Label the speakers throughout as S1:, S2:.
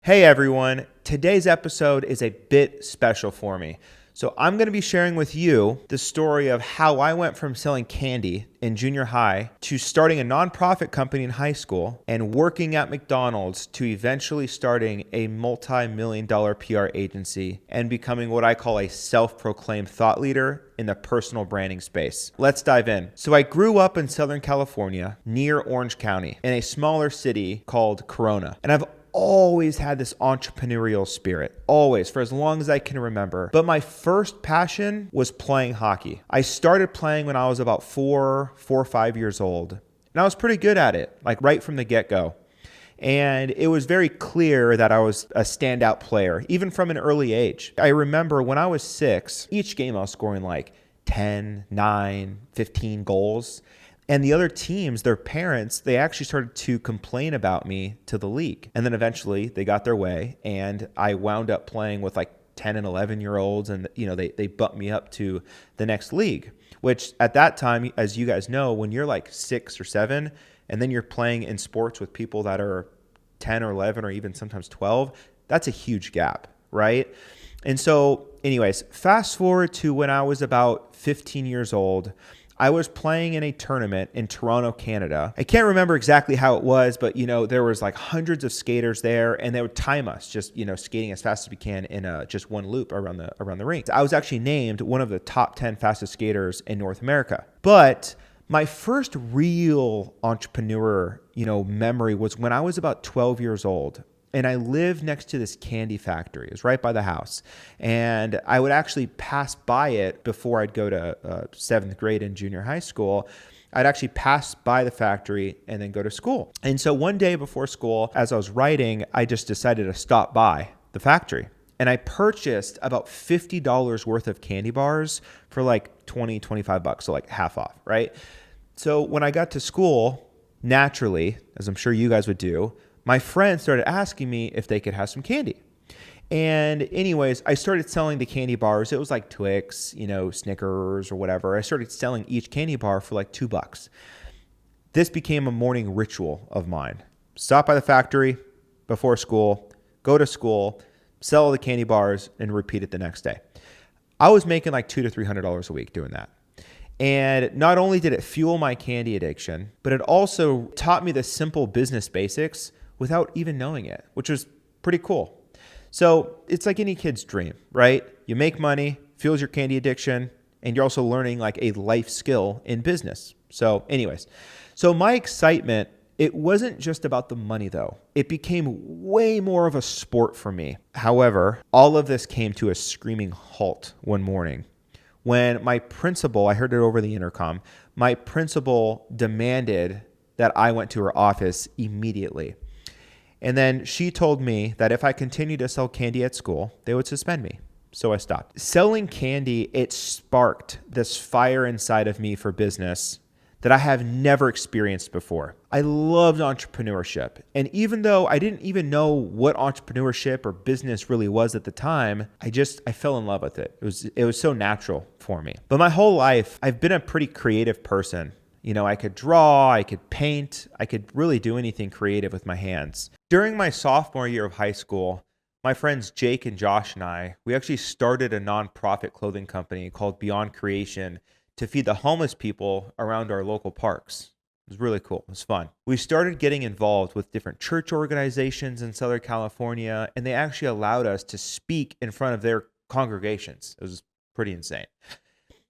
S1: Hey everyone, today's episode is a bit special for me. So I'm going to be sharing with you the story of how I went from selling candy in junior high to starting a nonprofit company in high school and working at McDonald's to eventually starting a multi-million-dollar PR agency and becoming what I call a self-proclaimed thought leader in the personal branding space. Let's dive in. So I grew up in Southern California near Orange County in a smaller city called Corona. And I've always had this entrepreneurial spirit, always, for as long as I can remember. But my first passion was playing hockey. I started playing when I was about 4 or 5 years old. And I was pretty good at it, like right from the get-go. And it was very clear that I was a standout player, even from an early age. I remember when I was 6, each game I was scoring like 10, 9, 15 goals. And the other teams, their parents, they actually started to complain about me to the league. And then eventually they got their way and I wound up playing with like 10 and 11-year-olds and they bumped me up to the next league, which at that time, as you guys know, when you're like 6 or 7 and then you're playing in sports with people that are 10 or 11 or even sometimes 12, that's a huge gap, right? And so anyways, fast forward to when I was about 15 years old, I was playing in a tournament in Toronto, Canada. I can't remember exactly how it was, but there was like hundreds of skaters there and they would time us just, skating as fast as we can in just one loop around the rink. I was actually named one of the top 10 fastest skaters in North America. But my first real entrepreneur, memory was when I was about 12 years old. And I lived next to this candy factory. It was right by the house. And I would actually pass by it before I'd go to 7th grade in junior high school. I'd actually pass by the factory and then go to school. And so one day before school, as I was writing, I just decided to stop by the factory. And I purchased about $50 worth of candy bars for like 20, 25 bucks. So like half off, right? So when I got to school, naturally, as I'm sure you guys would do, my friends started asking me if they could have some candy. And anyways, I started selling the candy bars. It was like Twix, Snickers or whatever. I started selling each candy bar for like $2. This became a morning ritual of mine. Stop by the factory before school, go to school, sell the candy bars, and repeat it the next day. I was making like $200 to $300 a week doing that. And not only did it fuel my candy addiction, but it also taught me the simple business basics without even knowing it, which was pretty cool. So it's like any kid's dream, right? You make money, fuels your candy addiction, and you're also learning like a life skill in business. So anyways, my excitement, it wasn't just about the money though. It became way more of a sport for me. However, all of this came to a screaming halt one morning when my principal, I heard it over the intercom, my principal demanded that I went to her office immediately. And then she told me that if I continued to sell candy at school, they would suspend me. So I stopped. Selling candy, it sparked this fire inside of me for business that I have never experienced before. I loved entrepreneurship. And even though I didn't even know what entrepreneurship or business really was at the time, I fell in love with it. It was so natural for me. But my whole life, I've been a pretty creative person. I could draw, I could paint, I could really do anything creative with my hands. During my sophomore year of high school, my friends Jake and Josh and we actually started a nonprofit clothing company called Beyond Creation to feed the homeless people around our local parks. It was really cool. It was fun. We started getting involved with different church organizations in Southern California, and they actually allowed us to speak in front of their congregations. It was pretty insane.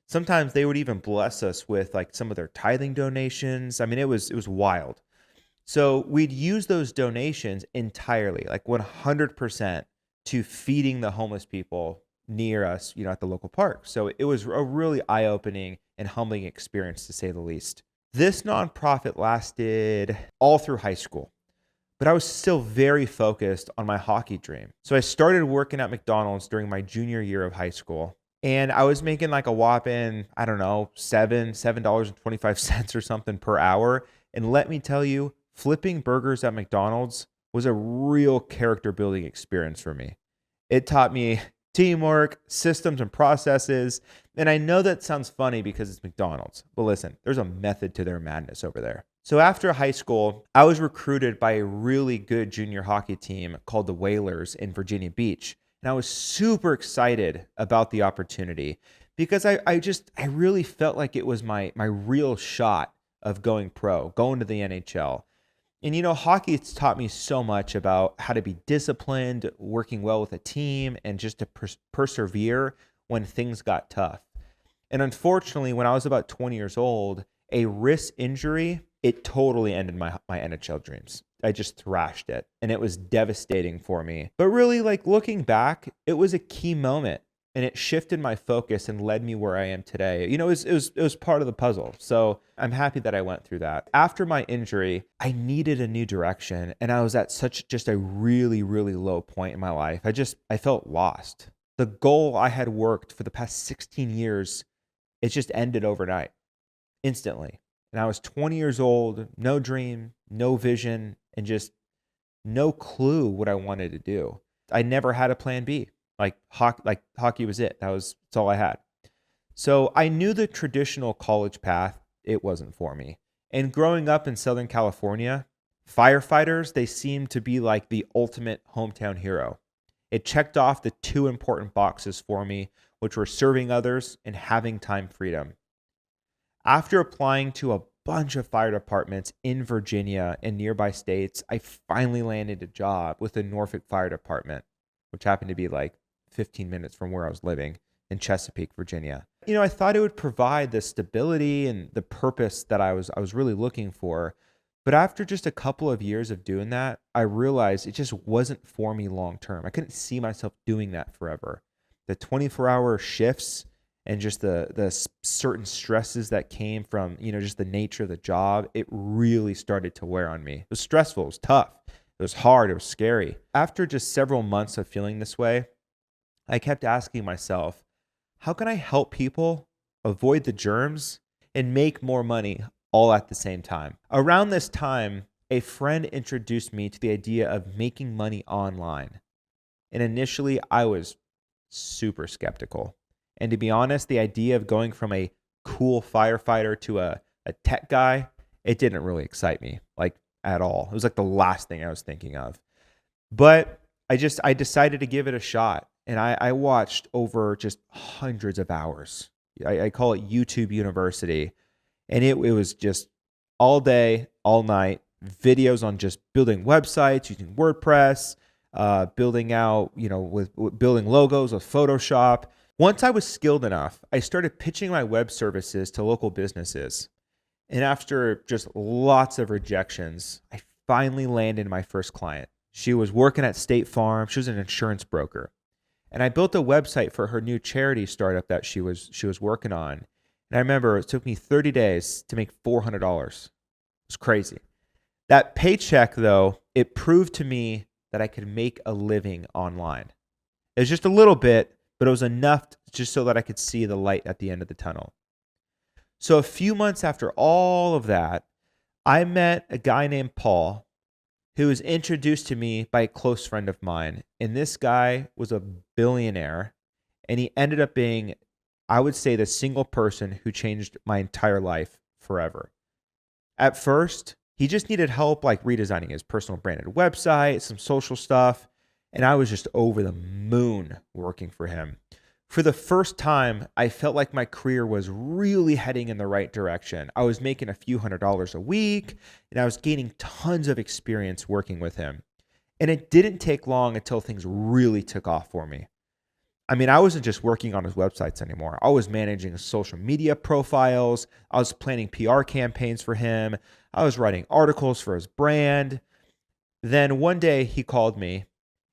S1: Sometimes they would even bless us with like some of their tithing donations. I mean, it was wild. So we'd use those donations entirely, like 100% to feeding the homeless people near us, at the local park. So it was a really eye-opening and humbling experience, to say the least. This nonprofit lasted all through high school, but I was still very focused on my hockey dream. So I started working at McDonald's during my junior year of high school. And I was making like a whopping, I don't know, $7.25 or something per hour. And let me tell you, flipping burgers at McDonald's was a real character building experience for me. It taught me teamwork, systems, and processes. And I know that sounds funny because it's McDonald's. But listen, there's a method to their madness over there. So after high school, I was recruited by a really good junior hockey team called the Whalers in Virginia Beach. And I was super excited about the opportunity because I really felt like it was my real shot of going pro, going to the NHL. And hockey has taught me so much about how to be disciplined, working well with a team, and just to persevere when things got tough. And unfortunately, when I was about 20 years old, a wrist injury, it totally ended my NHL dreams. I just thrashed it, and it was devastating for me. But really, like looking back, it was a key moment, and it shifted my focus and led me where I am today. It was part of the puzzle. So I'm happy that I went through that. After my injury, I needed a new direction, and I was at such just a really, really low point in my life. I felt lost. The goal I had worked for the past 16 years, it just ended overnight, instantly. And I was 20 years old, no dream, no vision, and just no clue what I wanted to do. I never had a plan B. Like hockey was it. That's all I had. So I knew the traditional college path, it wasn't for me. And growing up in Southern California, firefighters, they seemed to be like the ultimate hometown hero. It checked off the two important boxes for me, which were serving others and having time freedom. After applying to a bunch of fire departments in Virginia and nearby states, I finally landed a job with the Norfolk Fire Department, which happened to be like 15 minutes from where I was living in Chesapeake, Virginia. I thought it would provide the stability and the purpose that I was really looking for. But after just a couple of years of doing that, I realized it just wasn't for me long term. I couldn't see myself doing that forever. The 24-hour shifts and just the certain stresses that came from, just the nature of the job, it really started to wear on me. It was stressful, it was tough, it was hard, it was scary. After just several months of feeling this way, I kept asking myself, how can I help people avoid the germs and make more money all at the same time? Around this time, a friend introduced me to the idea of making money online. And initially, I was super skeptical. And to be honest, the idea of going from a cool firefighter to a tech guy, it didn't really excite me, like at all. It was like the last thing I was thinking of. But I decided to give it a shot. And I watched over just hundreds of hours. I call it YouTube University. And it was just all day, all night, videos on just building websites, using WordPress, building out, with building logos with Photoshop. Once I was skilled enough, I started pitching my web services to local businesses. And after just lots of rejections, I finally landed my first client. She was working at State Farm. She was an insurance broker. And I built a website for her new charity startup that she was working on. And I remember it took me 30 days to make $400. It was crazy. That paycheck, though, it proved to me that I could make a living online. It was just a little bit, but it was enough just so that I could see the light at the end of the tunnel. So a few months after all of that, I met a guy named Paul who was introduced to me by a close friend of mine. And this guy was a billionaire, and he ended up being, I would say, the single person who changed my entire life forever. At first, he just needed help like redesigning his personal branded website, some social stuff, and I was just over the moon working for him. For the first time, I felt like my career was really heading in the right direction. I was making a few $100s a week, and I was gaining tons of experience working with him. And it didn't take long until things really took off for me. I mean, I wasn't just working on his websites anymore. I was managing his social media profiles. I was planning PR campaigns for him. I was writing articles for his brand. Then one day he called me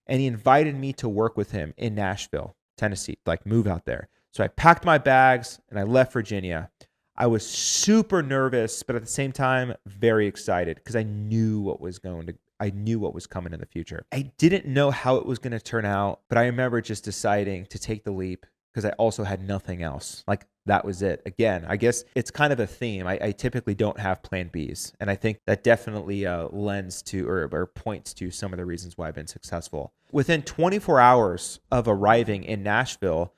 S1: and he invited me to work with him in Nashville, Tennessee, like move out there. So I packed my bags and I left Virginia. I was super nervous, but at the same time, very excited because I knew what was coming in the future. I didn't know how it was going to turn out, but I remember just deciding to take the leap because I also had nothing else. Like that was it. Again, I guess it's kind of a theme. I typically don't have plan Bs. And I think that definitely lends to or points to some of the reasons why I've been successful. Within 24 hours of arriving in Nashville,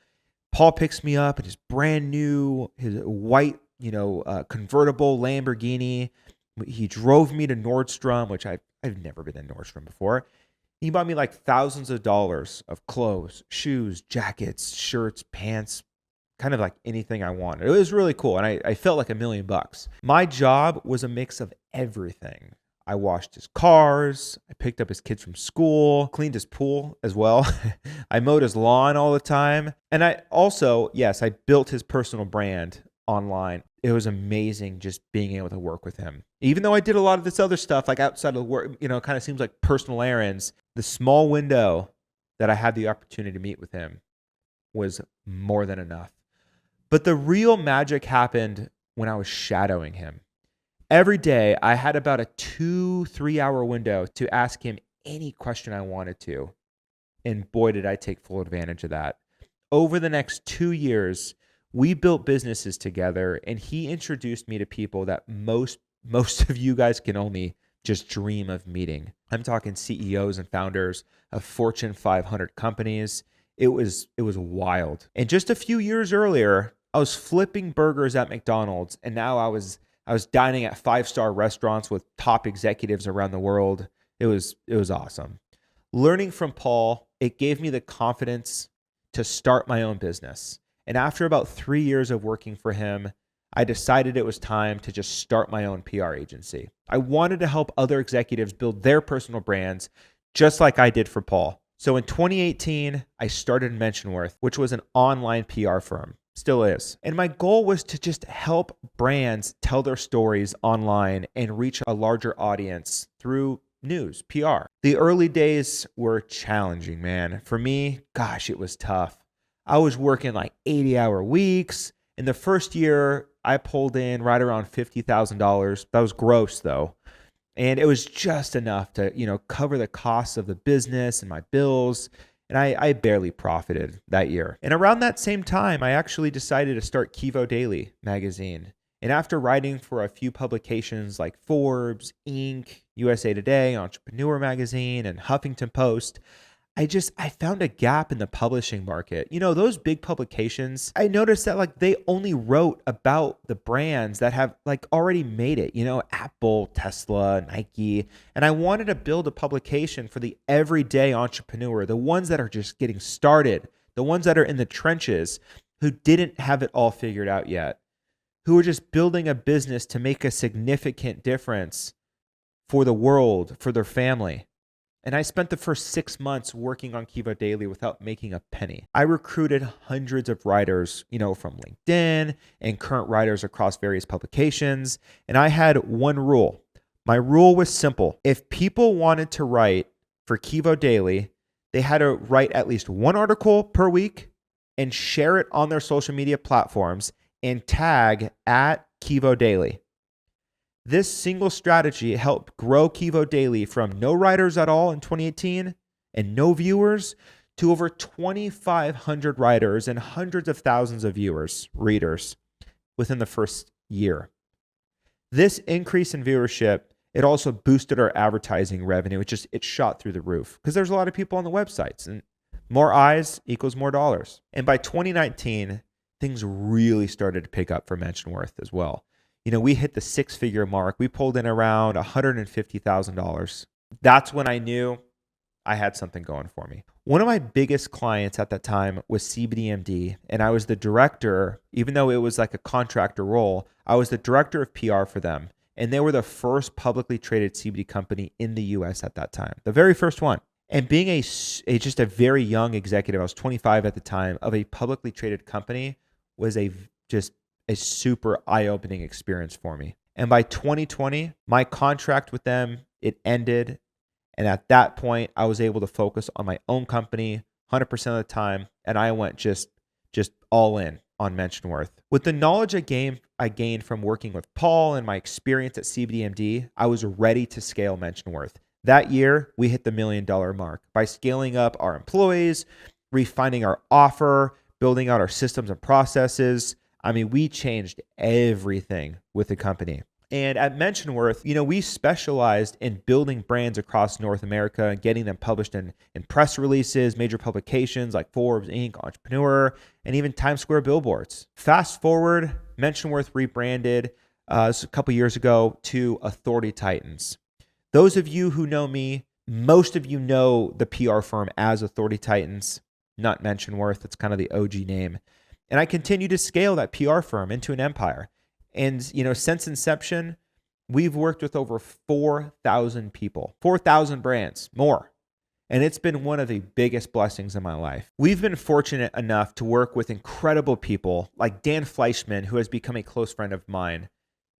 S1: Paul picks me up in his brand new, his white, convertible Lamborghini. He drove me to Nordstrom, which I've never been in Nordstrom before. He bought me like thousands of dollars of clothes, shoes, jackets, shirts, pants, kind of like anything I wanted. It was really cool. And I felt like $1,000,000. My job was a mix of everything. I washed his cars. I picked up his kids from school, cleaned his pool as well. I mowed his lawn all the time. And I also, yes, I built his personal brand online. It was amazing just being able to work with him. Even though I did a lot of this other stuff, like outside of work, it kind of seems like personal errands, the small window that I had the opportunity to meet with him was more than enough. But the real magic happened when I was shadowing him. Every day, I had about a 2-3 hour window to ask him any question I wanted to. And boy, did I take full advantage of that. Over the next 2 years, we built businesses together, and he introduced me to people that most of you guys can only just dream of meeting. I'm talking CEOs and founders of Fortune 500 companies. It was wild. And just a few years earlier, I was flipping burgers at McDonald's, and now I was dining at 5-star restaurants with top executives around the world. It was awesome. Learning from Paul, it gave me the confidence to start my own business. And after about 3 years of working for him, I decided it was time to just start my own PR agency. I wanted to help other executives build their personal brands just like I did for Paul. So in 2018, I started Mentionworth, which was an online PR firm. Still is. And my goal was to just help brands tell their stories online and reach a larger audience through news, PR. The early days were challenging, man. For me, gosh, it was tough. I was working like 80-hour weeks. In the first year, I pulled in right around $50,000. That was gross though. And it was just enough to, cover the costs of the business and my bills. And I barely profited that year. And around that same time, I actually decided to start Kivo Daily magazine. And after writing for a few publications like Forbes, Inc., USA Today, Entrepreneur magazine, and Huffington Post, I found a gap in the publishing market. Those big publications, I noticed that they only wrote about the brands that have already made it, Apple, Tesla, Nike. And I wanted to build a publication for the everyday entrepreneur, the ones that are just getting started, the ones that are in the trenches, who didn't have it all figured out yet, who are just building a business to make a significant difference for the world, for their family. And I spent the first 6 months working on Kivo Daily without making a penny. I recruited hundreds of writers, from LinkedIn and current writers across various publications. And I had one rule. My rule was simple. If people wanted to write for Kivo Daily, they had to write at least one article per week and share it on their social media platforms and tag at Kivo Daily. This single strategy helped grow Kivo Daily from no writers at all in 2018 and no viewers to over 2,500 writers and hundreds of thousands of readers within the first year. This increase in viewership, it also boosted our advertising revenue. It shot through the roof because there's a lot of people on the websites, and more eyes equals more dollars. And by 2019, things really started to pick up for Mentionworth as well. We hit the 6-figure mark. We pulled in around $150,000. That's when I knew I had something going for me. One of my biggest clients at that time was CBDMD, and I was the director, even though it was like a contractor role, I was the director of PR for them. And they were the first publicly traded CBD company in the US at that time, the very first one. And being just a very young executive, I was 25 at the time, of a publicly traded company was a super eye-opening experience for me. And by 2020, my contract with them, it ended. And at that point, I was able to focus on my own company 100% of the time. And I went just all in on Mentionworth. With the knowledge I gained from working with Paul and my experience at CBDMD, I was ready to scale Mentionworth. That year, we hit the $1 million mark by scaling up our employees, refining our offer, building out our systems and processes. We changed everything with the company. And at Mentionworth, we specialized in building brands across North America and getting them published in press releases, major publications like Forbes, Inc., Entrepreneur, and even Times Square billboards. Fast forward, Mentionworth rebranded a couple years ago to Authority Titans. Those of you who know me, most of you know the PR firm as Authority Titans, not Mentionworth. It's kind of the OG name. And I continue to scale that PR firm into an empire. And, since inception, we've worked with over 4,000 people, 4,000 brands, more. And it's been one of the biggest blessings in my life. We've been fortunate enough to work with incredible people like Dan Fleischman, who has become a close friend of mine,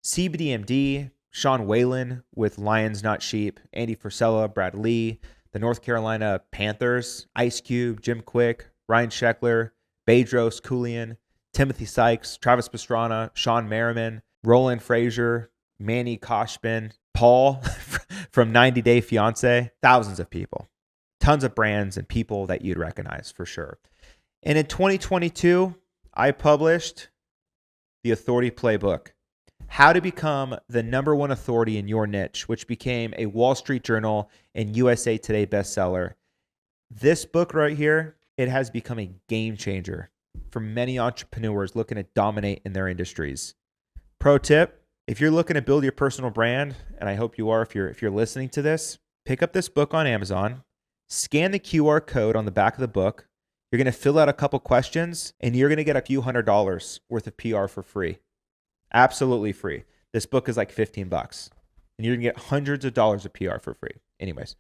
S1: CBDMD, Sean Whalen with Lions Not Sheep, Andy Frisella, Brad Lee, the North Carolina Panthers, Ice Cube, Jim Quick, Ryan Sheckler, Bedros Keuilian, Timothy Sykes, Travis Pastrana, Sean Merriman, Roland Frazier, Manny Koshbin, Paul from 90 Day Fiance, thousands of people. Tons of brands and people that you'd recognize for sure. And in 2022, I published the Authority Playbook, How to Become the Number One Authority in Your Niche, which became a Wall Street Journal and USA Today bestseller. This book right here, it has become a game changer for many entrepreneurs looking to dominate in their industries. Pro tip, if you're looking to build your personal brand, and I hope you are if you're listening to this, pick up this book on Amazon. Scan the QR code on the back of the book. You're going to fill out a couple questions and you're going to get a few $100s worth of PR for free. Absolutely free. This book is like $15 and you're going to get hundreds of dollars of PR for free. Anyways,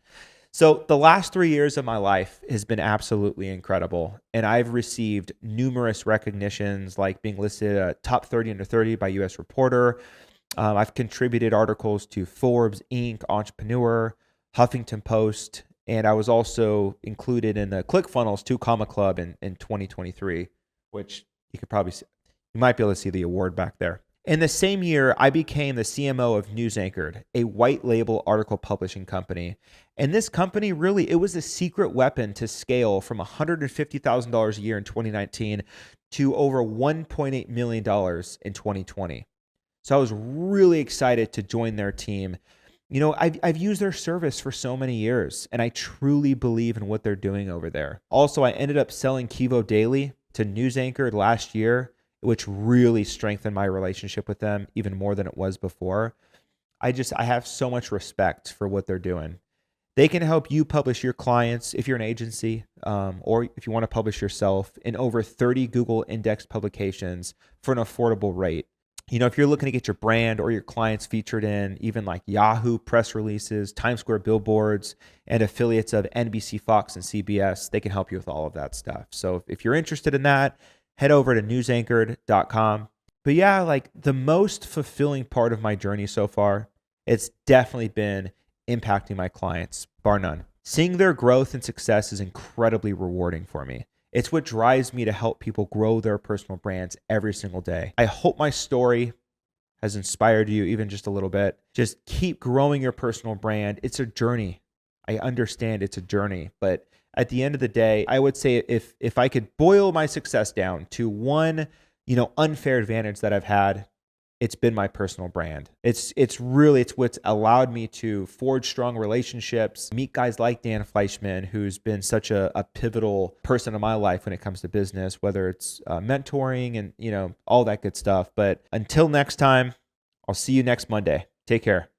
S1: so the last 3 years of my life has been absolutely incredible. And I've received numerous recognitions like being listed at top 30 under 30 by US Reporter. I've contributed articles to Forbes, Inc., Entrepreneur, Huffington Post, and I was also included in the ClickFunnels 2 Comma Club in 2023, which you could probably see. You might be able to see the award back there. In the same year, I became the CMO of News Anchored, a white label article publishing company. And this company really, it was a secret weapon to scale from $150,000 a year in 2019 to over $1.8 million in 2020. So I was really excited to join their team. I've used their service for so many years, and I truly believe in what they're doing over there. Also, I ended up selling Kivo Daily to News Anchored last year, which really strengthened my relationship with them even more than it was before. I have so much respect for what they're doing. They can help you publish your clients if you're an agency, or if you want to publish yourself in over 30 Google indexed publications for an affordable rate. If you're looking to get your brand or your clients featured in even like Yahoo press releases, Times Square billboards, and affiliates of NBC, Fox, and CBS, they can help you with all of that stuff. So if you're interested in that, head over to newsanchored.com. But yeah, like the most fulfilling part of my journey so far, it's definitely been impacting my clients, bar none. Seeing their growth and success is incredibly rewarding for me. It's what drives me to help people grow their personal brands every single day. I hope my story has inspired you even just a little bit. Just keep growing your personal brand. It's a journey. I understand it's a journey, but at the end of the day, I would say if I could boil my success down to one, unfair advantage that I've had, it's been my personal brand. It's what's allowed me to forge strong relationships, meet guys like Dan Fleischman, who's been such a pivotal person in my life when it comes to business, whether it's mentoring and all that good stuff. But until next time, I'll see you next Monday. Take care.